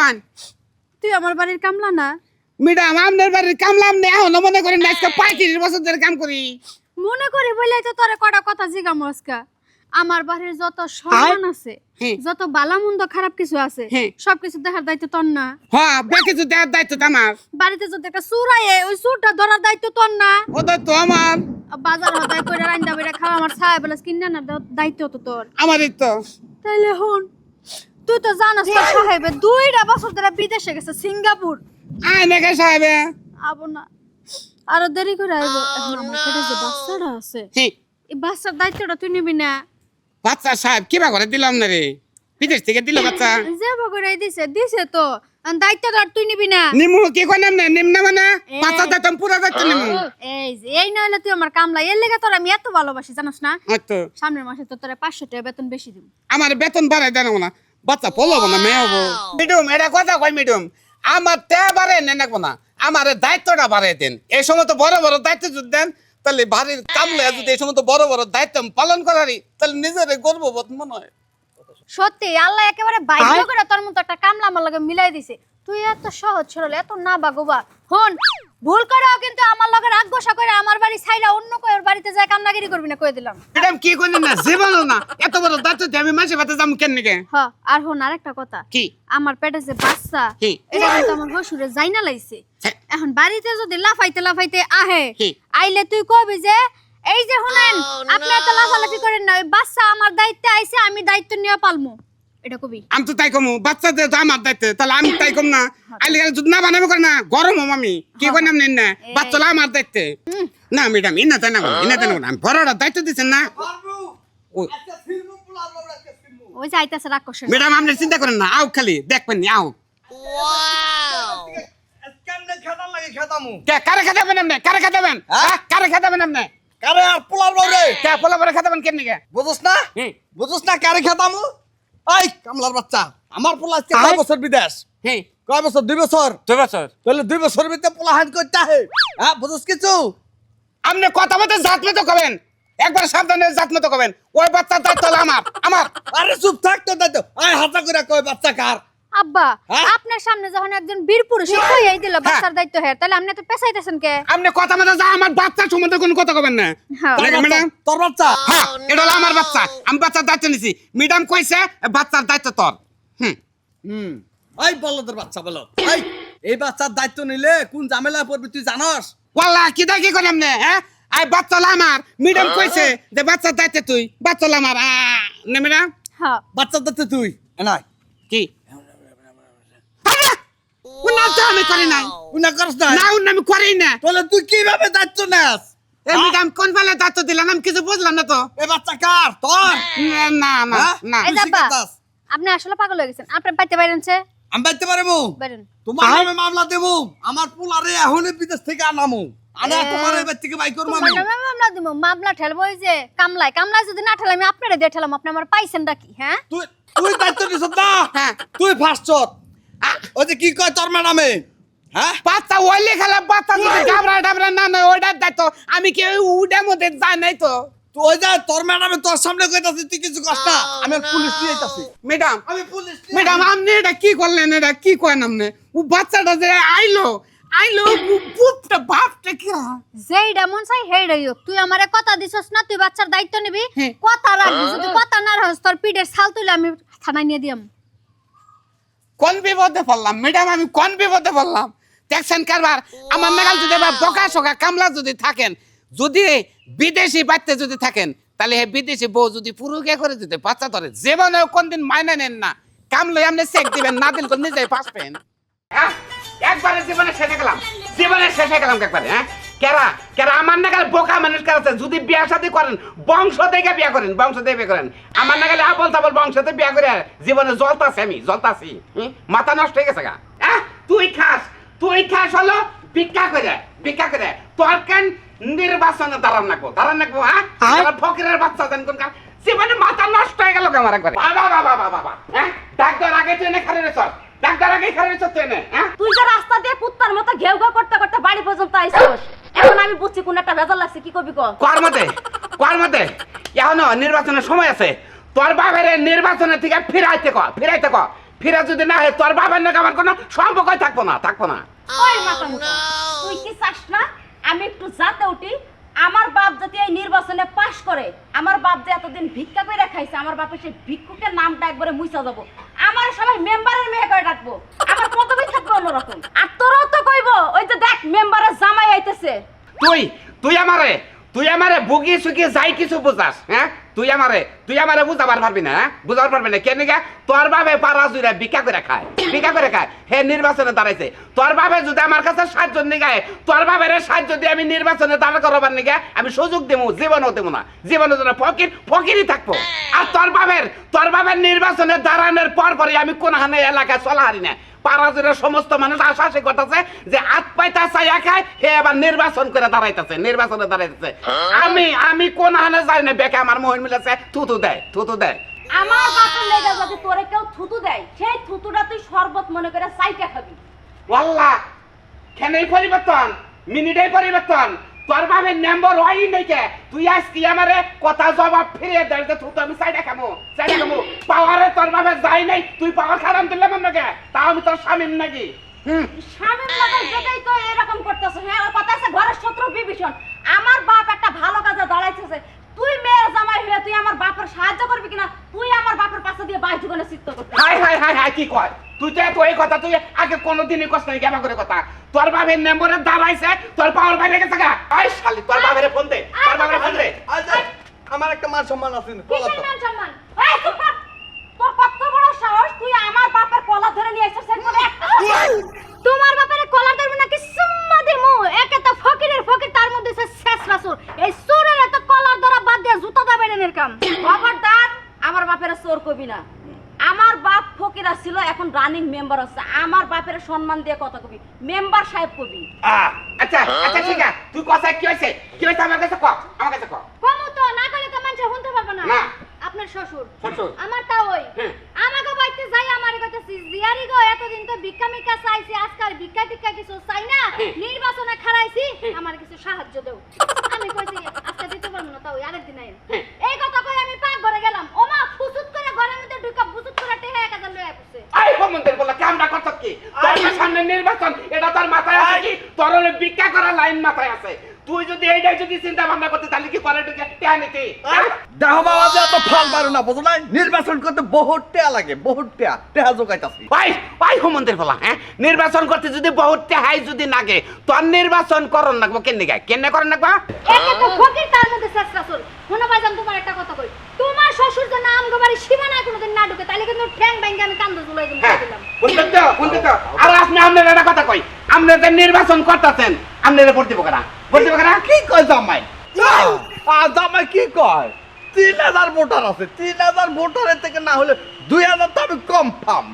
কন তুই আমার বাড়ির কামলা না? ম্যাডাম আপনার বাড়ির কামলাম নেই এখন মনে করেন না আজকে 35 বছর ধরে কাম করি মনে করি বলেই তো তোরে কটা কথা জিগামু আজকা। আমার বাড়ির যত সম্মান আছে, হ্যাঁ। যত বালামন্দ খারাপ কিছু আছে, হ্যাঁ। সবকিছু দেখার দায়িত্ব তোর না? হ্যাঁ বাকি তো দেওয়ার দায়িত্ব তো আমার বাড়িতে যদি একটা চুর আয়ে ওই চুরটা ধরার দায়িত্ব তোর না? ওটা তো আমার বাজার হদায় করে রান্না বেড়ে খাওয়া আমার ছায়া বেলা কিনে না দায়িত্ব তো তোর। আমারই তো তাইলে হন, তুই তো জানাস তোর সাহেবে 2টা বছর ধরে বিদেশে গেছে, সিঙ্গাপুর। আয় নাকি সাহেবে আবো না, আরো দেরি করে আইব। এখন আমার পেটে যে বাচ্চাটা আছে, হ্যাঁ এই বাচ্চার দায়িত্বটা তুই নিবি না? বাচ্চা সাহেব কিবা করে দিলাম না রে বিদেশ থেকে দিল বাচ্চা যে বগরে দিছে তো, আর দায়িত্বটা তুই নিবি না? নিমু কি কই নাম না নিম না মানে বাচ্চা দাইতাম পুরা দাইতাম নিমু এই যে এই নইলে তুই আমার কামলা, এর লেগে তোর আমি এত ভালোবাসি জানাস না? হয়তো সামনের মাসে তো তোরা 500 টাকা বেতন বেশি দিব। আমার বেতন বাড়াই দেন না বাচ্চা পলব না মেয়ে হবো ম্যাডাম এটা কথা কই ম্যাডাম আমার তে বাড়াই নেন না আমার দায়িত্বটা বাড়াই দেন এই সময় তো বড় বড় দায়িত্ব যদি দেন তাহলে বাড়ির কামলে যদি এই সময় তো বড় বড় দায়িত্ব আমি পালন করারই তাহলে নিজের গর্ববোধ মনে হয় সত্যি আল্লাহ একেবারে বাধ্য করে তোর মতো একটা কামলা আমার লগে মিলাই দিছে। তুই এত সহজ সরল, এত না বাগোবা। হন, ভুল করেও কিন্তু আমার লগে রাগ গোসা করে আমার বাড়ি ছাইরা অন্য কয়ের বাড়িতে যায় কামলাগিরি করবি না, কই দিলাম। ম্যাডাম কি করেন না জীবনও না এত বড় দায়িত্ব দিয়ে আমি মাসে ভাতে যাম কেন নিকে হ, আর হন আরেকটা কথা, কি আমার পেটে যে বাচ্চা, কি? এটা কিন্তু আমার শ্বশুরে জাইনা লাইছে। হ্যাঁ। এখন বাড়িতে যদি লাফাইতে আহে, কি? আইলে তুই কবি যে এই যে শুনেন আপনি এত লাফালাফি করেন না, ওই বাচ্চা আমার দায়িত্বে আইছে, আমি দায়িত্ব নিয়ে পালমু, এটা কবি। আমি তো তাই কমু বাচ্চা তো আমার দায়িত্ব তাহলে আমি তাই কম না আইলে যদি না বানাবো করে না গরম হম আমি কি কই নাম নেন না বাচ্চা আমার দায়িত্ব না ম্যাডাম ইনা তাই না আমি বড়টা দায়িত্ব দিচ্ছেন না ওই যে আইতাছে রাগ করছে। ম্যাডাম আপনি চিন্তা করেন না আও খালি দেখবেন নি আও কেমনে খেতাম লাগে খেতামু কারে খাতাবেন আপনি কারে খাতাবেন কারে খাতাবেন আপনি কারে আর পোলার বউরে কে পোলা পরে খাতাবেন কেন নিকে বুঝছ না হুম। বুঝছ না কারে খেতামু এই কামলার বাচ্চা আমার পোলা আজকে কয় বছর বিদেশ হ্যাঁ কয় বছর 2 বছর 2 বছর তাহলে 2 বছর ভিতরে পোলা হান করতে হে হ্যাঁ বুঝছ কিছু আপনি কথা মতো জাত মতো কবেন একবার সাবধানে জাত মতো কবেন ওই বাচ্চার দায়িত্ব হলো আমার আরে চুপ থাক তো দাইতো আয় হাতা করে কয় বাচ্চা কার আব্বা, হ্যাঁ? আপনার সামনে যখন একজন বীর পুরুষ কইয়াই দিল বাচ্চার দায়িত্ব হে, তাহলে আপনি তো পেছাইতেছেন কে? আপনি কথা মতো যা আমার বাচ্চার সম্বন্ধে কোনো কথা কবেন না হ্যাঁ। ম্যাডাম তোর বাচ্চা হ্যাঁ এটা হলো আমার বাচ্চা আমি বাচ্চার দায়িত্ব নিছি ম্যাডাম কইছে বাচ্চার দায়িত্ব তোর হুম এই বলো তোর বাচ্চা বলো এই বাচ্চার দায়িত্ব নিলে কোন ঝামেলা পড়বি তুই জানোস ওয়াল্লাহ কি দা কি করি আপনি হ্যাঁ আই বাচ্চা হলো আমার ম্যাডাম কইছে যে বাচ্চার দায়িত্ব তুই বাচ্চা হলো আমার না ম্যাডাম হ্যাঁ, বাচ্চার দায়িত্ব তুই নাই কি উনা তো আমি করি নাই উনা করস না না উনা আমি করি না তাহলে তুই কিভাবে দায়িত্ব নেস এই ম্যাডাম কোন বেলা দায়িত্ব দিলাম আমি কিছু বুঝলাম না তো এই বাচ্চা কার তোর না না হ্যাঁ? না এই যে আব্বা, শিখাতাস। আপনি আসলে পাগল হয়ে গেছেন। আপনি পাইতে পারেনছে আমি বাইতে পারবো বেরেন। তোমার নামে মামলা দেবো আমার পোলারে এখনই বিদেশ থেকে আনামু আনা তোমার এবার থেকে বাই করবো আমি তোমার নামে মামলা দিব, মামলা ঠেলবো ওই যে কামলায় যদি না ঠেলে আমি আপনারে দিয়ে ঠেলাম। আপনি আমার পাইছেনটা কি? হ্যাঁ, তুই তুই দায়িত্ব নিছ না হ্যাঁ। তুই ফার্স্ট ওই যে কি কয় তোর ম্যাডামে হ্যাঁ বাচ্চা ওইলে খেলা বাচ্চা যদি গাবরা ডাবরা না না ওইটার দায়িত্ব আমি কি ওই উডের মধ্যে যাই নাই তো তুই ওই যা তোর ম্যাডামে তোর সামনে কইতাছিস তুই কিছু কষ্ট না আমি পুলিশ দিয়ে আইতাছি ম্যাডাম আমি পুলিশ ম্যাডাম আপনি এটা কি করলেন এটা কি করেন আপনি ও বাচ্চাটা যে আইলো বুপটা বাপটা কি যেইডা মন চাই হেইডাই হোক। তুই আমারে কথা দিছস না তুই বাচ্চার দায়িত্ব নিবি, হ্যাঁ। কথা রাখবি। যদি কথা না রাখস তোর পিঠের ছাল তুলে আমি থানায় নিয়ে দিয়াম। কোন বিপদে পড়লাম ম্যাডাম আমি কোন বিপদে পড়লাম দেখছেন কারবার আমার নাগাল যদি এবার বোকা শোকা কামলা যদি থাকেন যদি বিদেশি বাচ্চা যদি থাকেন তাহলে হে বিদেশি বউ যদি পুরুকে করে যদি বাচ্চা ধরে জীবনে কোনদিন মাইনা নেন না কামলে আপনি চেক দিবেন না দিল তো নিজেই পাসবেন একবারে জীবনে শেষে গেলাম একবারে হ্যাঁ কেরা আমার নাগাল বোকা মানুষ কাছে যদি বিয়া শাদী করেন বংশ থেকে বিয়া করেন আমার নাগালে আবল তাবল বংশতে বিয়া করে জীবনে জ্বলতাছি মাথা নষ্ট হয়ে গেছে গা তুই খাস হলো ভিক্ষা করে তোর কেন নির্বাচনে দাঁড়ান নাকবো হ্যাঁ ফকিরের বাচ্চা দেন কোন জীবনে মাথা নষ্ট হয়ে গেল আমার একবারে বাবা হ্যাঁ ডাক্তার আগে তুই এনে খারে রেছ ডাক্তার আগে খারে রেছ তুই এনে হ্যাঁ তুই যে রাস্তা দিয়ে কুত্তার মতো ঘেউ ঘেউ করতে করতে বাড়ি পর্যন্ত আইছস, এখন আমি বুঝছি কোন একটা ভেজাল লাগছে। কি কবি ক? কার মতে এখনো নির্বাচনের সময় আছে তোর বাপের নির্বাচনের থেকে ফিরাইতে ক ফিরে যদি না হয় তোর বাবার নাকি আমার কোনো সম্পর্কই থাকবো না ওই মাথা মুখা তুই কি চাস না আমি একটু যাতে উঠি আমার বাপ যদি এই নির্বাচনে পাশ করে আমার বাপ যে এতদিন ভিক্ষা করে খাইছে আমার বাপের সেই ভিক্ষুকের নামটা একবারে মুছা যাবো আমার সবাই মেম্বারের মেয়ে করে ডাকবো আমার পদবি থাকবে অন্যরকম আর তোরাও তো কইবো ওই যে দেখ মেম্বারের জামাই আইতেছে তুই আমারে বুগি সুগি যাই কিছু বুঝাস হ্যাঁ তুই আমারে বুঝাবার পারবি না বুঝাবার পারবি না কেন তোর বাবে পারা জুড়ে ভিক্ষা করে খায় হে নির্বাচনে দাঁড়াইছে তোর বাবে যদি আমার কাছে 7 জন নিগায় তোর বাবের 7 যদি আমি নির্বাচনে দাঁড়া করবার নিগে আমি সুযোগ দেবো জীবনও দেবো না জীবনের জন্য ফকিরই থাকবো আর তোর বাবের নির্বাচনে দাঁড়ানোর পরই আমি কোনখানে এলাকায় চলা হারি না পাড়াজুড়ের সমস্ত মানুষ আশাআশি করতেছে যে হাত পাইতা চাইয়া খায় হে আবার নির্বাচনে দাঁড়াইতেছে আমি কোন হানে যাই না বেকে আমার মোহন মিলেছে থুতু দেয় আমার বাপের লেগে যদি তোরে কেউ থুতু দেয় সেই থুতুটা তুই শরবত মনে করে চাইতে খাবি ওয়াল্লাহ কেনই পরিবর্তন মিনিটেই পরিবর্তন তোর বাবার নাম্বার হয়ই নাই কে তুই আজকে আমারে কথা জবাব ফিরিয়ে দেয় যে থুতু আমি চাইটা খামো পাওয়ারে তোর বাবা যাই নাই তুই পাওয়ার খারাপ দিলে মনে কে তা আমি তোর স্বামীর নাকি স্বামীর লাগাই যেটাই তো এরকম করতেছ হ্যাঁ ওর কথা আছে ঘরের শত্রু বিভীষণ আমার বাপ একটা ভালো কাজে দাঁড়াইতেছে তুই মেয়ের জামাই হয়ে তুই আমার বাপের সাহায্য করবি কিনা তুই আমার বাপের পাশে দিয়ে বাইরে জীবনে চিত্ত করতে হাই কি কয় তুই তো এত এই কথা তুই আগে কোনোদিনই কষ্ট নাই কেমন করে কথা তোর বাবার নম্বরে দাঁড়াইছে তোর পাওয়ার বাইরে গেছে গা আই শালি তোর বাবার ফোন দে আমার একটা মান সম্মান আছে কিসের মান সম্মান এই চুপ কর তোর কত বড় সাহস তুই আমার বাপের কলা ধরে নিয়ে এসেছিস সেখানে তোমার বাপারে কলার ধরবে নাকি সুম্মা দিমু একে তো ফকিরের ফকির তার মধ্যে সে শেষ রাসূল এই সুরের এত কলার ধরা বাদ দিয়ে জুতা দাবে এর কাম খবরদার আমার বাপের চোর কবি না আমার বাপ ফকিরা ছিল এখন রানিং মেম্বার আছে আমার বাপের সম্মান দিয়ে কথা কবি মেম্বার সাহেব কবি আচ্ছা ঠিক আছে তুই কথা কি হইছে আমার কাছে ক কমু তো না করে তো মানুষ শুনতে পারবে না না। আপনার শ্বশুর শ্বশুর। আমার তা ওই হ্যাঁ। আমাকে বাইতে যাই আমার কথা জিয়ারি গো এতদিন তো ভিক্ষা মিক্ষা চাইছি আজকাল ভিক্ষা টিক্ষা কিছু চাই না হ্যাঁ। নির্বাচনে খারাইছি আমার কিছু সাহায্য দাও আমি কইছি আজকে দিতে পারবো না তাও আরেকদিন আইন হ্যাঁ। এই কথা কই আমি পাক ঘরে গেলাম ওমা ফুসুত করে ঘরের মধ্যে ঢুকা ফুসুত করে টেহে 1000 লয়ে পড়ছে আই কমন্দের বলা কামটা করছ কি তোর সামনে নির্বাচন এটা তোর মাথায় আছে কি তোর হলে ভিক্ষা করা লাইন মাথায় আছে তুই যদি এইটাই যদি চিন্তা ভাবনা করতে তাহলে কি করে ঢুকে টেয়া নিতি দেখো বাবা যে এত ফাল পারো না বুঝো নাই নির্বাচন করতে বহুত টেয়া লাগে বহুত টেয়া জোগাইতাছি ভাই হুমন্দের বলা হ্যাঁ নির্বাচন করতে যদি বহুত টেহাই যদি নাগে তোর নির্বাচন করন নাগবো কেনে করন নাগবা একে তো ফকির তার মধ্যে শেষ রাসূল শোনো ভাইজান তোমার একটা কথা কই তোমার শ্বশুর যে নাম গোবারি সীমানায় কোনোদিন না ঢুকে তাইলে কিন্তু ঠ্যাং ভাঙে আমি কান্দো জুলাই দিলাম বুঝতে তো আর আপনি আপনার একটা কথা কই আপনি যে নির্বাচন করতেছেন আপনারা ভোট দিব কেনা কি কয় জামাই জামাই কি কয় 3000 ভোটার আছে 3000 ভোটারের থেকে না হলে 2000 তো আমি কনফার্ম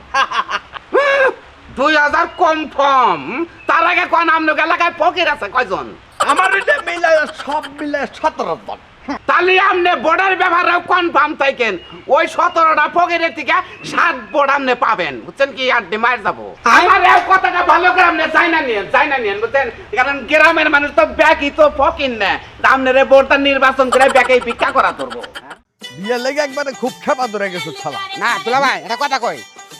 2000 কনফার্ম তার আগে কোন আপনার এলাকায় ফকির আছে কয়জন আমার এটা মিলায় সব মিলায় 17 জন তাহলে আপনি বোর্ডের ব্যাপারেও কনফার্ম থাকেন ওই 17টা ফকিরের থেকে 7 বোর্ড আপনি পাবেন বুঝছেন কি আর ডিমাইর যাবো আমার এই কথাটা ভালো করে আপনি যাই না নিয়েন বুঝছেন কারণ গ্রামের মানুষ তো ব্যাকই তো ফকির না আপনার এই বোর্ডটা নির্বাচন করে ব্যাকেই ভিক্ষা করা ধরবো বিয়ে লেগে একবারে খুব খেপা ধরে গেছে শালা না দুলা ভাই এটা কথা কই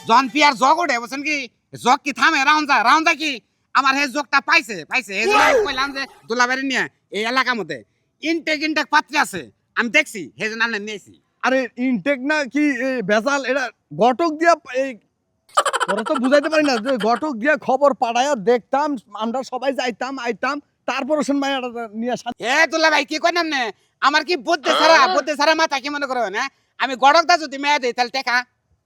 জন পিয়ার জগ ওঠে বুঝছেন কি জগ কি থামে রাউন্ড যায় কি আমার এই জগটা পাইছে এই জন্য আমি কইলাম যে দুলা ভাই নিয়ে এই এলাকার মধ্যে ইনটেক পাত্রে আছে আমি দেখছি সেই জন্য আমরা নিয়েছি আরে ইনটেক না কি ভেজাল এটা ঘটক দিয়া এই তোরা তো বুঝাইতে পারি না যে ঘটক দিয়া খবর পাঠায়া দেখতাম আমরা সবাই যাইতাম আইতাম তারপর ওসেন মাইয়াটা নিয়ে এ দুলা ভাই কি কইনাম না আমার কি বুদ্ধি ছাড়া মাথা কি মনে করো না আমি গড়কদা যদি মেয়ে দেই তাহলে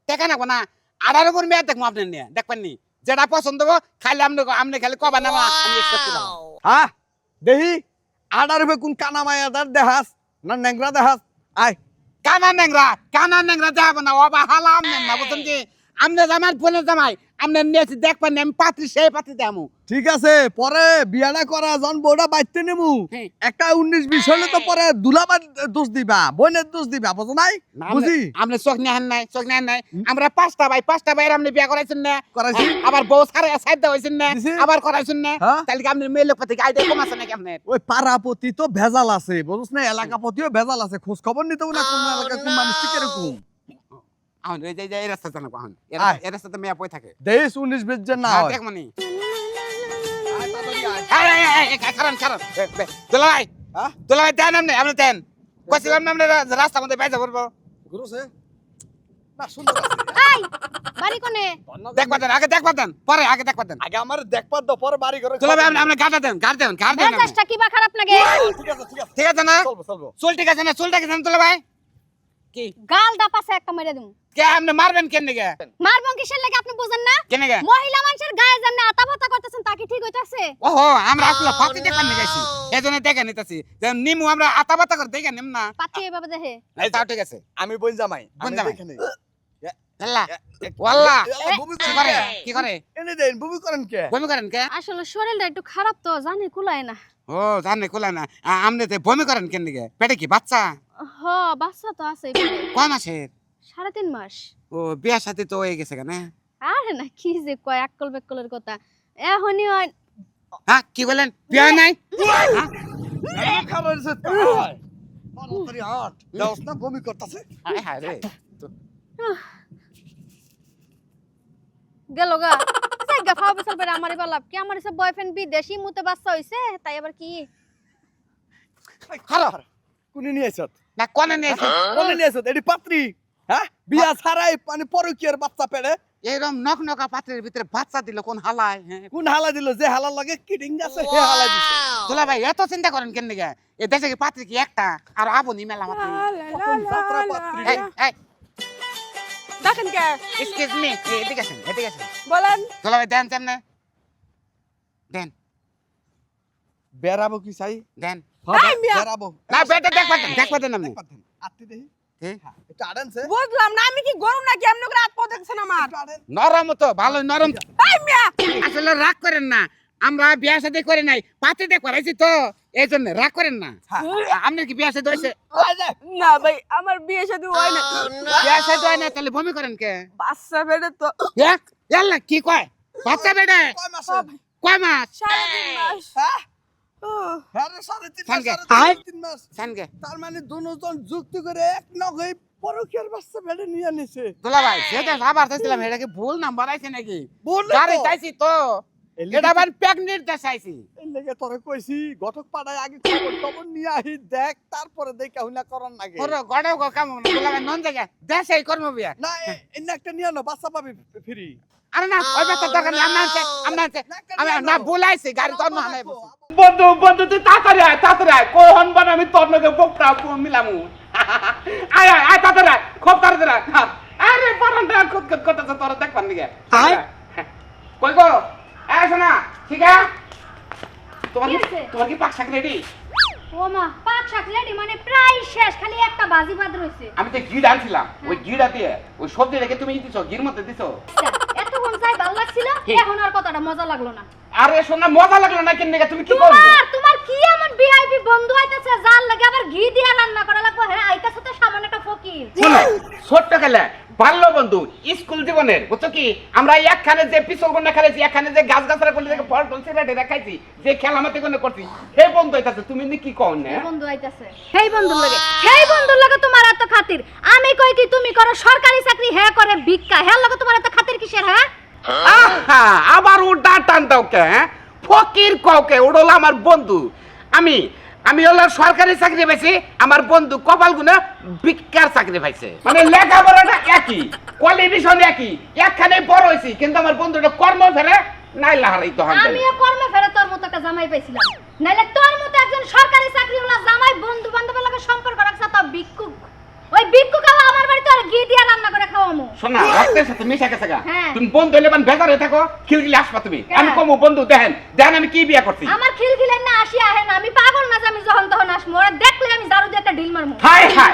টেকা না না আড়ার উপর মেয়ে দেখবো আপনি নিয়ে দেখবেন নি যেটা পছন্দ হবো খাইলে আপনি খালি কবা নেওয়া আমি একসেপ্ট করলাম হ্যাঁ দেহি আডার হবে কোন কানা মায়াদার দেহাস না নেংরা দেহাস আয় কানা নেংরা যাবো না অবা হালা আমনে না বুঝছেন কি আমনে জামাই বোনের জামাই আমনে নিয়েছি দেখবেন আমি পাত্রী সেই পাত্রী দেমু ঠিক আছে পরে বিয়াটা করা জন বউটা বাইতে নেমু হ্যাঁ। একটা 19-20 হলে তো পরে দুলাবার দোষ দিবা বোনের দোষ দিবা বুঝো নাই বুঝি আমনে চোখ নেহান নাই আমরা পাঁচটা ভাইয়ের আমনে বিয়া করাইছেন না করাইছি। আবার বউ সারা সাইড হইছেন না দিছি। আবার করাইছেন না হ্যাঁ। তাহলে কি আমনে মেয়ে লোক পাতি আইডিয়া কম আছে নাকি আপনার ওই পাড়াপতি তো ভেজাল আছে বুঝছ না এলাকাপতিও ভেজাল আছে খোঁজ খবর নিতেও না কোন এলাকা কোন মানুষ ঠিক এরকম এখন এই যে এই রাস্তা জানা এখন আয়। এই রাস্তাতে মেয়া পয় থাকে দেশ 19 20 জন না হয় দেখ মনি আয়, তাড়াতাড়ি আয়। কারণ দুলাই হ্যাঁ? দুলাই দেন আপনি দেন কইছিলাম না আমরা রাস্তার মধ্যে বাইজা পড়বো গুরুছে না সুন্দর আছে। এই বাড়ি কোনে? ধন্যবাদ। দেখবা দেন আগে দেখবা দেন পরে আগে দেখবা দেন আগে আমার দেখবার দাও পরে বাড়ি ঘরে দুলাই আপনি গাড় দেন মেজাজটা কি বা খারাপ লাগে? ঠিক আছে ঠিক আছে ঠিক আছে না চলবো চলবো চুল ঠিক আছে না চুল ঠিক আছে না দুলাই ভাই কি গাল দাপাসে একটা মেরে দিমু। কে আপনি মারবেন কেন গে মারবো কিসের লাগে আপনি বুঝেন না? কেন গে মহিলা মানুষের গায়ে যেমনি আতাপাতা করতেছেন তা কি ঠিক হইতাছে? ওহো আমরা আসলে ফাঁকি দেখবার নিয়ে গেছি এজন্য দেখে নিতেছি যে নিমু আমরা আতাবাতা করে দেখে নিম না পাতি এভাবে দেখে। তাও ঠিক আছে আমি বল জামাই বোন আমি জামাই। দেখে নেই আল্লাহ ওয়াল্লাহ বুবি কি করে কি করে এনে দেন বুবি করেন কে বমি করেন কে আসলে শরীরটা একটু খারাপ তো জানি কুলায় না। ও জানে কোলা না আপনি তো বমি করেন কেন গে পেটে কি বাচ্চা হ বাচ্চা তো আছে কয় মাসের 3.5 মাস। ও বিয়ার সাথে তো হয়ে গেছে কেন আরে না কি যে কয় আকল বেকলের কথা এখনই হয়। হ্যাঁ কি বলেন বিয়া নাই হ্যাঁ? খাবার এসে তাই তাড়াতাড়ি হাট দাওস না বমি করতেছে হায় হায় রে গেল গা জায়গা ফাও বিশাল বেড়ে আমারই বালাপ কি আমার সব বয়ফ্রেন্ড বিদেশি মুতে বাচ্চা হইছে তাই আবার কি খারাপ কোনে নিয়ে আইছত না কোনে নেই কোনে নিয়ে আইছত এডি পাত্রী হ্যাঁ বিয়া ছাড়াই মানে পরকীয়ার বাচ্চা পেড়ে এরকম নক নকা পাত্রের ভিতরে বাচ্চা দিল কোন হালায় হ্যাঁ কোন হালা দিল যে হালা লাগে কিডিং আছে হে হালা দিছে তোলা ভাই এত চিন্তা করেন কেন গে এ দেশে কি পাত্রী কি একটা আর আবনি মেলা মাত্র কখন যাত্রা পাত্রী এই এই দেখেন কে এক্সকিউজ মি এদিকে আসেন বলেন তোলা ভাই দেন তেমনে দেন বেরাবো কি চাই দেন এই মিয়া। বেরাবো না বেটা দেখবা দেন আপনি আত্তি দেহি হ্যাঁ এটা আড়েনছে বুঝলাম না আমি কি গরম নাকি এমন করে হাত পা দেখছেন আমার নরম তো ভালো নরম এই মিয়া আসলে রাগ করেন না আমরা বিয়া সাথে করে নাই পাতিতে করাইছি তো এই জন্য রাগ করেন না আপনার কি বিয়া সাথে হয়েছে না ভাই আমার বিয়ে শাদী হয় না বিয়া সাথে হয় না তাহলে বমি করেন কে বাচ্চা বেড়ে তো এক ইয়াল্লা কি কয় বাচ্চা বেটা কয় মাসে কয় মাস 3.5 মাস হ্যাঁ ও, হ্যাঁ রে, সাড়ে তিন মাস, সানকে। সাড়ে তিন মাস। সানকে তার মানে দুজন যুক্তি করে এক নগে পরকীয়ার বাচ্চা বেড়ে নিয়ে নিছে তোলা ভাই সেটা ভাবার চাইছিলাম এটা কি ভুল নাম্বার আছে নাকি বললে গাড়ি তো। চাইছি তো এটা আবার প্রেগনেন্ট চাইছি এই লেগে তোরে কইছি ঘটক পাড়ায় আগে খবর নিয়ে আহি দেখ তারপরে দেখা হুনা করার নাগে ওর গড়ে কাম না তোলা ভাই নন জায়গা দেশে কর্ম বিয়া না এনে একটা নিয়ে নাও বাচ্চা পাবি ফ্রি আরে না ওই বাচ্চা দরকার নেই আমরা আমি না বলাইছি গাড়ি তো না নাই বন্ধু বন্ধু তুই তাড়াতাড়ি আয় কোন বান আমি তোর লগে বকটা মিলামু আয় আয় আয় তাড়াতাড়ি আয়, খুব তাড়াতাড়ি আয়। হ্যাঁ। আরে বারান্দা খুদ খুদ করতেছে তোর দেখবার নিগে কই গো আয় শোনা ঠিক আছে কি হইছে? তোমার কি পাক শাক রেডি ও মা পাক শাক রেডি মানে প্রায় শেষ খালি একটা বাজি বাদ রইছে। আমি তো ঘি আনছিলাম ওই ঘিটা দিয়ে ওই সবজি রেখে তুমি দিছো ঘির মধ্যে দিছো এতক্ষণ যাই ভালো লাগছিল এখন আর কতটা মজা লাগলো না। আরে শোনা মজা লাগলো না কেন তুমি কি করবে তোমার কি এমন ভিআইপি বন্ধু আইতাছে যার লাগে আবার ঘি দিয়া রান্না করা লাগবে হ্যাঁ আইতাছে তো সামান্য একটা ফকির। শোনো ছোট্ট খেলা বাল্য বন্ধু স্কুল জীবনের বুঝছো কি আমরা একখানে যে পিছল কোনে খেলেছি একখানে যে গাছ গাছরা করলে যে ফল টল সিরাটে দেখাইছি যে খেলামাতে কোনে করছি হে বন্ধু হইতাছে তুমি নি কি কও না এই বন্ধু আইতাছে সেই বন্ধুর লাগে তোমার এত খাতির আমি কই কি তুমি করো সরকারি চাকরি হ্যাঁ করে ভিক্ষা হ্যাঁ লাগে তোমার এত খাতির কিসের হ্যাঁ আহা আবার উডা টান দাও কে হ্যাঁ? ফকির কওকে ওডল আমার বন্ধু আমি হলো সরকারি চাকরি পাইছি আমার বন্ধু কপাল গুনা ভিক্ষার চাকরি পাইছে মানে লেখাপড়াটা একই কোয়ালিফিকেশন একই একখানে বড় হইছি কিন্তু আমার বন্ধুটা কর্ম ফেরে নাই লাহারাই তো হান্তে আমিও কর্মে ফেরে তোর মতো একটা জামাই পাইছিলাম নাইলে তোর মতো একজন সরকারি চাকরিওয়ালা জামাই বন্ধু বান্ধবের লগে সম্পর্ক রাখছ তো ভিক্ষুক ওই ভিক্ষুক আবার আমার বাড়িতে আর ঘি দিয়া রান্না করে খাওয়ামু শোনা রক্তের সাথে মিশা গেছে গা হ্যাঁ। তুমি বন্ধু হইলে মানে বেকার হয়ে থাকো খিলখিলি আসবা তুমি কেন? আমি কমু বন্ধু দেখেন আমি কি বিয়া করছি আমার খিলখিলেন না আসি আহে না আমি পাগল না যে আমি যখন তখন আসবো ওরা দেখলে আমি জারু দিয়ে একটা ঢিল মারমু হাই হাই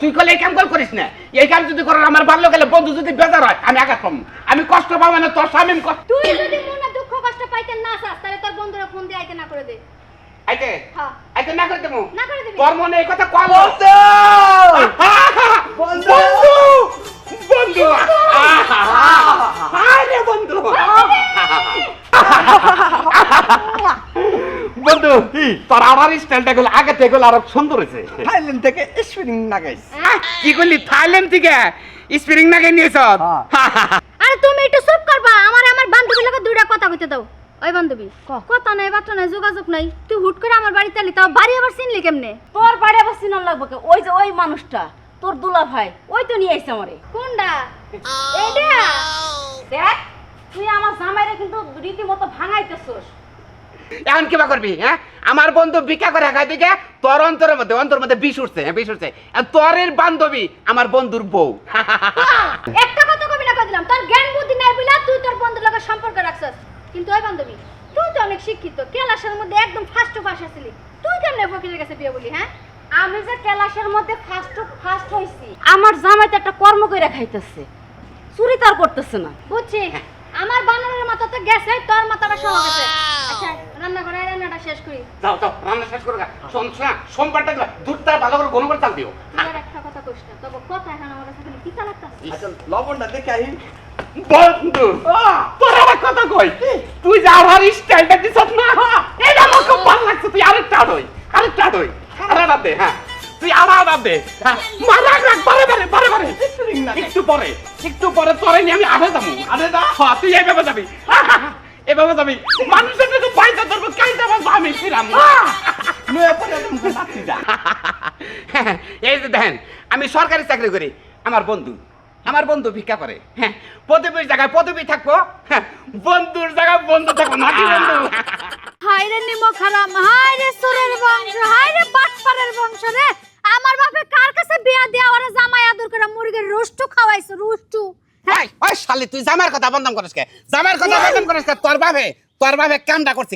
তুই কলে এই কাম করিস না এই কাম যদি করার আমার ভালো গেলে বন্ধু যদি বেজার হয় আমি আঘাত পাবো আমি কষ্ট পাবো না তোর স্বামী তুই যদি মনে দুঃখ কষ্ট পাইতে না চাস তাহলে তোর বন্ধুরা ফোন দিয়ে আইতে না করে দে আইতে হ্যাঁ আইতে না করে দেবো না করে দিবি তোর মনে এই কথা কম বন্ধু! বন্ধু আরে বন্ধু বন্ধু কি তোর আমার স্টাইলটা গুলো আগে থেকে আরো সুন্দর হয়েছে। থাইল্যান্ড থেকে স্পিনিং নাগাইস। কি করলি থাইল্যান্ড থেকে স্প্রিং নাগে নিয়েছ? আরে তুমি একটু চুপ করবা, আমার বান্ধবীর লগে দুইটা কথা কইতে দাও। ওই বান্ধবী, কথা নাই বার্তা নাই যোগাযোগ নাই, তুই হুট করে আমার বাড়িতে এলি, তাও বাড়ি আবার চিনলি কেমনে? তোর বাড়ি আবার চিনার লাগবে কে? ওই যে ওই মানুষটা তোর দুলা ভাই, ওই তো নিয়ে আইছে আমারে। কোনটা? এইটা? দেখ তুই আমার জামাইরে কিন্তু রীতিমতো ভাঙাইতেছস। এখন কিবা করবি? হ্যাঁ, আমার বন্ধু ভিক্ষা করে খাই দিকে তোর অন্তর মধ্যে বিষ উঠছে, বিষ উঠছে। আর তোরের বান্ধবী আমার বন্ধুর বউ। একটা কথা কবি না কই দিলাম, তোর জ্ঞান বুদ্ধি নাই বইলা তুই তোর বন্ধুর লগে সম্পর্ক রাখছস। কিন্তু ওই বান্ধবী, তুই তো অনেক শিক্ষিত, ক্লাসের মধ্যে একদম ফার্স্ট টু ফার্স্ট আছিলি, তুই কেমনে ফকিরের কাছে বিয়ে বলি? হ্যাঁ, আমি যে ক্লাসের মধ্যে ফার্স্ট হইছি, আমার জামাই তো একটা কর্ম কইরা খাইতেছে, চুরি তার করতেছে না। বুঝছি। আমার বানরের মাথা তো গেছে, তোর মাথাটা সহ গেছে। আচ্ছা, রান্না করে রান্নাটা শেষ করি। যাও যাও রান্না শেষ করো। শোন শোনা, সোমবারটা দুধটা ভালো করে ঘন করে চাল দিও। তুই আর একটা কথা কইস না, তবে কথা এখন আমার কাছে খালি তিতা লাগতাছে। আচ্ছা লবণটা দেখে আই। বন্ধু তোর আবার কথা কই, তুই যা আমার স্টাইলটা দিছস না, এটা আমার খুব ভালো লাগছে। তুই আরেকটা হই, আরেকটা দে। হ্যাঁ, তুই আলাদা দে। মারা রাখ বারে একটু পরে তোরে নিয়ে আমি আধে যাবো। হ্যাঁ, তুই এইভাবে যাবি, এভাবে যাবি। মানুষের তো পয়সা ধরবো, কাইতে পারবো আমি ফিরাম। এই যে দেখেন, আমি সরকারি চাকরি করি, আমার বন্ধু ভিক্ষা করে। হ্যাঁ, পদবীর জায়গায় পদবী থাকবো, হ্যাঁ, বন্ধুর জায়গায় বন্ধু থাকবো, নাকি বন্ধু? হায় রে নিমক হারাম, হায় রে সুরের বংশ, হায় রে বাটপাড়ের বংশ রে। আমার বাপে কার কাছে বিয়া দিয়া ওরে জামাই আদর করে মুরগির রুষ্টু খাওয়াইছো, রুষ্টু। ওই শালি, তুই জামার কথা বন্ধ করিস কে? তোর ভাবে কামটা করছে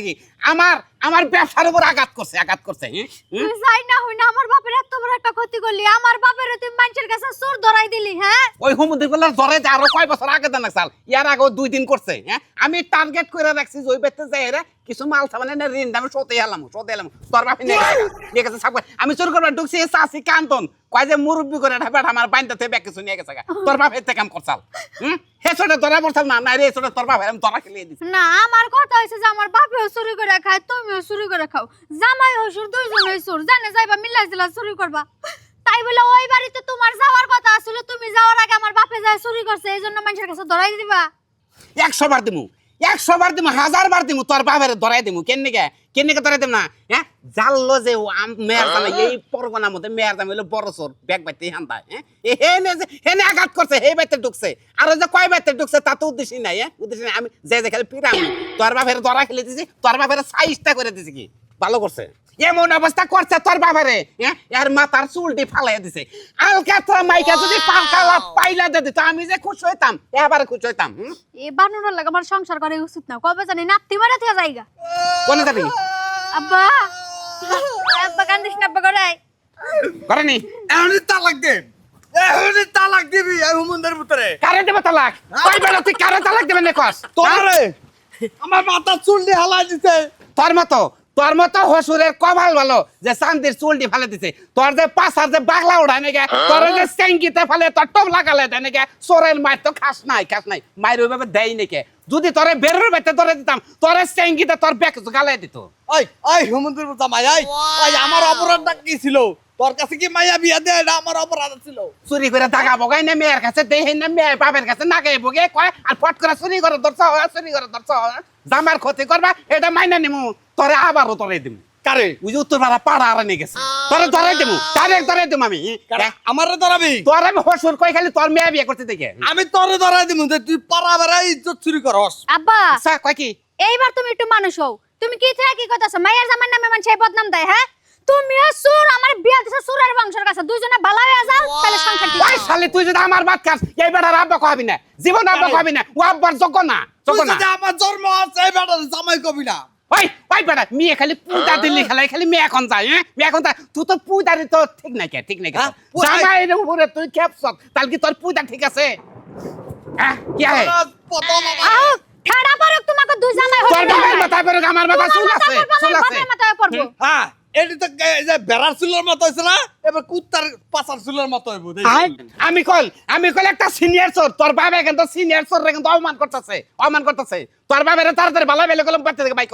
কি? আমার ব্যবসার উপর আঘাত করছে। তুই যাই না হই না আমার বাপের এত বড় একটা ক্ষতি করলি, আমার বাপের তুই মানুষের কাছে চোর ধরাই দিলি। হ্যাঁ, ওই হুমুদি বলার ধরে যে আরো কয় বছর আগে দেন সাল, ইয়ার আগেও 2 দিন করছে। হ্যাঁ, আমি টার্গেট করে রাখছি যে ওই বেতে যাই রে কিছু মাল সামানে না ঋণ আমি শোতে এলাম। তোর বাপে নিয়ে গেছে সাপ। আমি চোর করবার ঢুকছি, চাষি কান্তন কয় যে মুরব্বী করে ঢাকা আমার বাইন্দাতে ব্যাগ কিছু নিয়ে গেছে। তোর বাপের থেকে কাম করছাল। হে ছোট ধরা পড়ছাল না রে, ছোট তোর বাপের আমি ধরা খেলিয়ে দিছি। না, আমার কথা হইছে যে আমার বাপেও চুরি করে খায়, তুমিও চুরি করে খাও, জামাই হইছুর দুইজনই চোর, জানে যাইবা মিলাই দিলা চুরি করবা। তাই বলে ওই বাড়িতে তোমার যাওয়ার কথা আসলে, তুমি যাওয়ার আগে আমার বাপে যায় চুরি করছে, এই জন্য মানুষের কাছে ধরাই দিবা। 100 বার দিমু, 1000 বার দিমু, তোর বাপের ধরাই দিমু। কেন্নিকে ধরাই দিম না? হ্যাঁ, জানলো যে মেয়ের জামাই এই পরগনার মধ্যে মেয়ের জামাই হলো বড় চোর, ব্যাগ বাইতে হান্দায়। হ্যাঁ, হেনে আঘাত করছে, এই বাইতে ঢুকছে। আর যে কয় বাইতে ঢুকছে তা তো উদ্দেশ্যই নাই। হ্যাঁ, উদ্দেশ্য নাই। আমি যে খালি পিরাম, তোর বাপের ধরা খেলে দিছি, তোর বাপের সাইজটা করে দিছি। কি ভালো করছে, এমন অবস্থা করছে তোর বাবারে। হ্যাঁ, এর মাথার চুলটি ফালাই দিছে। আলকাতরা মাইকা যদি পালকালা পাইলা দিত, আমি যে খুশি হইতাম, এবারে খুশি হইতাম। এ বানুরের লাগে আমার সংসার করে উচিত না, কবে জানি নাপতি মারা থেকে যাইগা। কোনে যাবি? আব্বা, আব্বা কান্দিস না, আব্বা করে করেনি? এখনই তালাক দিবি এই হুমুন্দের ভিতরে। কারে দেবে তালাক? কই বেলা তুই কারে তালাক দেবে নে কস? তোরে আমার মাথার চুল দিয়ে হালাই দিছে। তোর মতো হসুরের কপাল ভালো যে চান্দির চুলটি ফেলে দিছে। তোর যে পাশার যে বাগলা উড়ায় নাকি, তোর যে সেঙ্গিতে ফেলে তোর টপ লাগালে দেয় নাকি, চোরের মায়ের তো খাস নাই। মায়ের ওইভাবে দেয় নাকি। যদি তোরে বেরোর বেতে ধরে দিতাম, তোরে সেঙ্গিতে তোর ব্যাগ গালাই দিত। ওই হুমুন্দের জামাই, আমার অপরাধটা কি ছিল? তোর কাছে কি মাইয়া বিয়া দেয়? এটা আমার অপরাধ ছিল। চুরি করে টাকা বগাই না মেয়ের কাছে দেহে না, মেয়ে বাপের কাছে না গায়ে বগে কয়, আর ফট করে চুরি করে ধরছ, জামার ক্ষতি করবা, এটা মাইনা নিমু। তোরে আবারও ধরাই দিমু। কারে? ওই যে উত্তর পাড়া পাড়া আর নিয়ে গেছে, তোরে ধরাই দিমু, ধরাই দিমু আমি। আমারে ধরাবি? তোর আমি হসুর কই খালি তোর মেয়ে বিয়ে করতে দেখে আমি তোরে ধরাই দিমু যে তুই পাড়া বেড়াই ইজ্জত চুরি করস। আব্বা, কয় কি? এইবার তুমি একটু মানুষ হও। তুমি কি থেকে কি কইতাছো? মায়ের জামার নামে মানুষ এই বদনাম দেয়। হ্যাঁ, তুমিও সুর, আমার বিয়া দিছে সুরের বংশের কাছে, দুইজনে ভালো হয়ে যাও, তাহলে সংসার ঠিক। ওই শালি, তুই যদি আমার বাত খাস, এই বেটার আব্বা কহাবি না, জীবন আব্বা কহাবি না। ও আব্বার যোগ্য না। তুই যদি আমার জন্ম আছে এই বেটার জামাই কবি না। ওই বেটা, মেয়ে খালি পুতা দিল্লি খেলাই, খালি মেয়ে এখন যায়। হ্যাঁ, মেয়ে এখন যায়। তুই তো পুতারি তো ঠিক নাই কে, ঠিক নাই কে। জামাইয়ের উপরে তুই খেপছত, তাহলে কি তোর পুতা ঠিক আছে? হ্যাঁ, কি আছে? প্রথম আও, ঠাড়া পড়ুক, তোমাকে দুই জামাই হইছে। তোর বাবার মাথায় পড়ুক, আমার মাথায় চুল আছে, চুল আছে। বাপের মাথায় পড়বো। হ্যাঁ, এটি তো এই যে বেড়ার চুলের মতো হয়েছে না, এবার কুত্তার পাছার চুলের মতো হইব। আমি কল একটা সিনিয়র চোর, তোর বাবা কিন্তু সিনিয়র চোর রে কিন্তু অপমান করতেছে। তোর বাবারে তাড়াতাড়ি ভালো বেলে কলম পাতে থেকে বাইক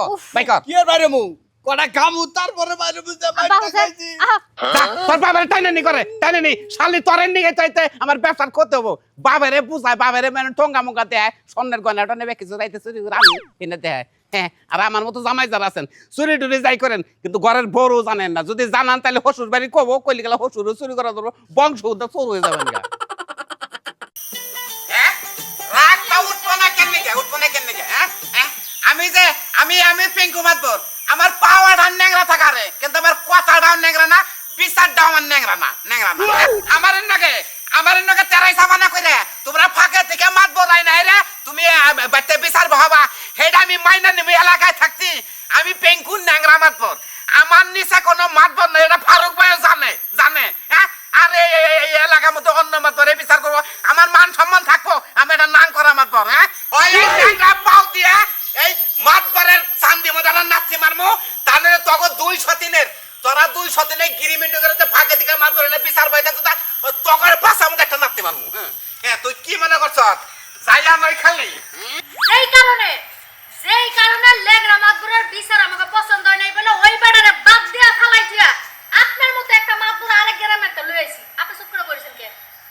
কি আর বাইরে মু কটা কামু তারপরে বাইরে বুঝতে আব্বা বাইরে হোসেন খাইছি আহা, যা, তোর বাবার টাইনে নি করে টাইনে নি শালি তরের নিগে চাইতে আমার ব্যবসার করতে হবো বাবারে বুঝায় বাবারে মানে ঠোঙ্গা মুঙ্গা দেয় স্বর্ণের গয়নাটা নেবে কিছু যাইতে চুরি করে আমি এনে দেয় হ্যাঁ আর আমার মতো জামাই যারা আছেন চুরি টুরি যাই করেন কিন্তু ঘরের বড়ও জানেন না যদি জানান তাহলে হসুর বাড়ি কবো কইলে গেলে হসুরও চুরি করা ধরবো বংশ উদ্ধ চোর হয়ে যাবেন গা আমি যে আমি পিঙ্কু মাতবর আমার পাওয়াটা ন্যাংরা থাকারে কিন্তু আমার কথাটাও ন্যাংরা না বিচারটাও আমার ন্যাংরা না আমার নাকি তেরাই সাবানা কইরে তোমরা ফাঁকে থেকে মাতবর আই নাই রে তুমি বাচ্চা বিচার বহাবা হেডা আমি মাইনা নিবি এলাকায় থাকছি আমি পিঙ্কু ন্যাংরা মাতবর আমার নিচে কোনো মাতবর না এটা ফারুক ভাইও জানে হ্যাঁ আরে এই এলাকার মধ্যে অন্য মাতবরে বিচার করবো আমার মান সম্মান থাকবো আমি এটা নাম করা মাতবর হ্যাঁ ওই ন্যাংরা পাও দিয়ে এই মাতবরের চান্দি মধ্যে নাচি মারমু তাহলে তখন 203-এর তোরা 203-এ গিরিমিন্ড করে যে ভাগে থেকে মাতবরে না বিচার বইতে তখন পাশা মধ্যে একটা নাচতে মারমু হ্যাঁ তুই কি মনে করছ যাইয়া নয় খালি যেই কারণে লেগরা মাদবুরের বিচার আমাকে পছন্দ হয় নাই বলে ওই বেটারে বাদ দিয়া ফালাই দিয়া আপনার মতো একটা মাদবুর আরেক গ্রামে একটা লইছি আপনি চুপ করে বলেছেন কে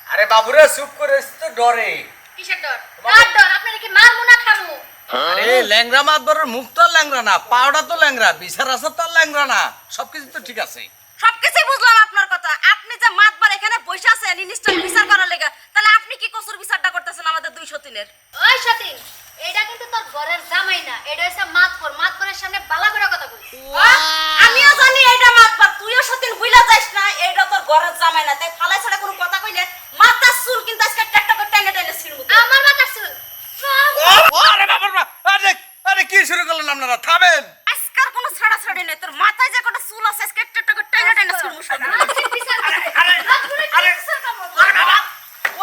আরে বাবুরে চুপ করে তো ডরে কিসের ডর কার ডর আপনার কি মারমু না খামু আরে ল্যাংরা মাতবরের মুখ তো ল্যাংরা না পাওটা তো ল্যাংরা বিচার আছে তো ল্যাংরা না সবকিছু তো ঠিক আছে সবকিছুই বুঝলাম আপনার কথা। আপনি যে মাতবার এখানে বসে আছেন নিশ্চয় বিচার করার লেগে, তাহলে আপনি কি কসুর বিচারটা করতেছেন আমাদের 203-এর? ওই সতীন এটা কিন্তু তোর ঘরের জামাই না, এটা হচ্ছে মাতবর। মাতবরের সামনে বালা করে কথা বলিস। আমিও জানি এটা মাতবার, তুইও সতীন ভুইলা যাস না এটা তোর ঘরের জামাই না। তাই ফালাই ছাড়া কোনো কথা কইলে মাথার চুল কিন্তু আজকে ট্যাকটা করে টেনে টেনে ছিড়বো। আমার মাথার চুল আরে বাবা আরে আরে কি শুরু করলেন আপনারা? থামেন। আজকার কোনো ছাড়া ছাড়ি নেই, তোর মাথায় যে কটা চুল আছে আজকে ট্যাকটা করে টেনে টেনে ছিড়বো। মাতবরের বিচার করতে। মাতবরের বিচার করবো। আরে বাবা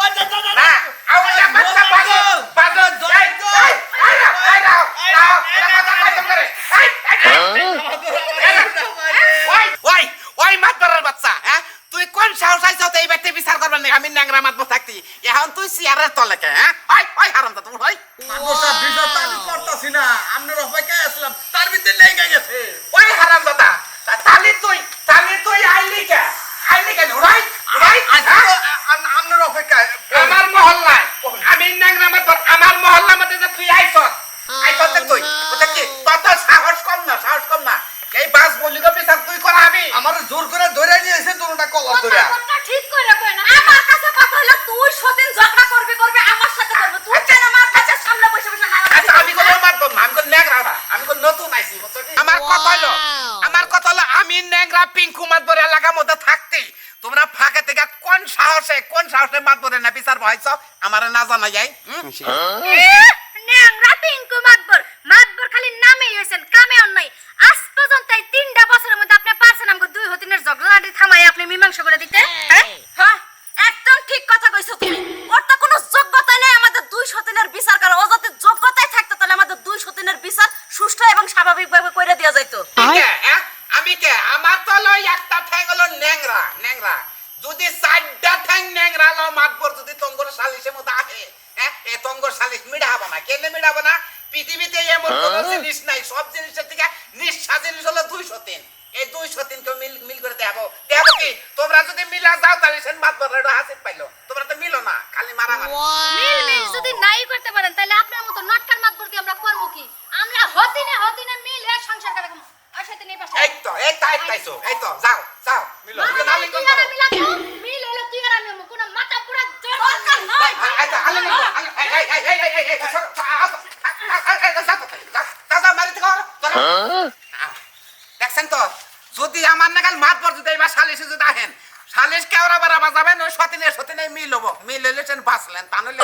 ওই যা যা যা না আওয়াজে বাচ্চা পাগল পাগল জয় জয় আই দাও দাও এটা কথা কইতে করে ওই ওই ওই মাতবরের বাচ্চা হ্যাঁ তুই কোন সাহস আইছ তো এই ব্যক্তি বিচার করবেন না? আমি ন্যাংরা মাতবর থাকতি এখন তুই চেয়ারের তলে কে হ্যাঁ ওই ওই হারামদা তুমি ওই মাদ্রাসা বিচার তো আমি করতাছি না, আপনার অপেক্ষায় আসলাম, তার ভিতরে লেগে গেছে। ওই হারামদাদা তালি তুই আইলি কে ওরাই ওরাই আপনার অপেক্ষায় আমার মহল্লায় আমি ন্যাংরা মাতবর আমার মহল্লার মধ্যে যে তুই আইছ তুই ওটা কি তত সাহস কম না এই বাস বলি গো বিচার তুই করা আমি আমার জোর করে ধরে নিয়ে এসে দুটোটা কলার ধরে কথা ঠিক করে কই না। আমার কাছে কথা হলো তুই সতীন ঝগড়া করবি আমার সাথে করবি, তুই কেন আমার কাছে সামনে বসে বসে আচ্ছা আমি কোনো মাতবর না, আমি কোনো ন্যাংরা না, আমি কোনো নতুন আইছি আমার কথা হলো আমি ন্যাংরা পিঙ্কু মাতবর এলাকার মধ্যে থাকতে তোমরা ফাঁকে থেকে কোন সাহসে মাতবরে না বিচার বহাইছ আমার না জানা যায় ন্যাংরা পিঙ্কু মাতবর। মাতবর খালি নামেই হইছেন, কামে অন্যায়। আজ পর্যন্ত এই 3টা বছরের মধ্যে আপনি পারছেন আমাকে 203-এর ঝগড়াটি থামাই আপনি মীমাংসা করে দিতে? হ্যাঁ একদম ঠিক কথা কইছো তুমি। ওর তো কোনো যোগ্যতা নেই আমাদের 203-এর বিচার করার। ও যদি যোগ্যতায় থাকতো তাহলে আমাদের 203-এর বিচার সুষ্ঠু এবং স্বাভাবিকভাবে করে দেওয়া যাইতো। আমি কে আমার তো লই একটা ঠ্যাং হলো ন্যাংরা যদি 4টা ঠ্যাং ন্যাংরা লো মাতবর যদি তঙ্গর সালিশের মধ্যে আহে এ তঙ্গর সালিশ মিটাবো না, কেন মিটাবো না? পৃথিবীতে এমন কোন জিনিস নাই, সব জিনিসের থেকে নিঃশ্বাস জিনিস হলো 203। এই 203 কে মিল করে দেবো কি? তোমরা যদি মিলা যাও তাহলে সেন মাতবর হাসিল পাইলো, তোমরা তো মিলো না, খালি মারামারি। মিল যদি নাই করতে পারেন তাহলে আপনার মতো নটকার মাতবর কি আমরা করব কি? আমরা হতিনে মিল হয়ে সংসার করে আর সাথে নেই পাশে। এই তো যাও মিলো তুই আর আমি লাগবো, মিল হলো তুই আর আমি কোন মাথা পুরা দরকার নাই। আচ্ছা দেখছেন তো যদি আমার নাগাল মাতবর যদি এবার সালিশে যদি আহেন সালিশ কেওড়া বাড়া বাজাবেন ওই সতিনে মিল হবো, মিল হলে বাঁচলেন তা নইলে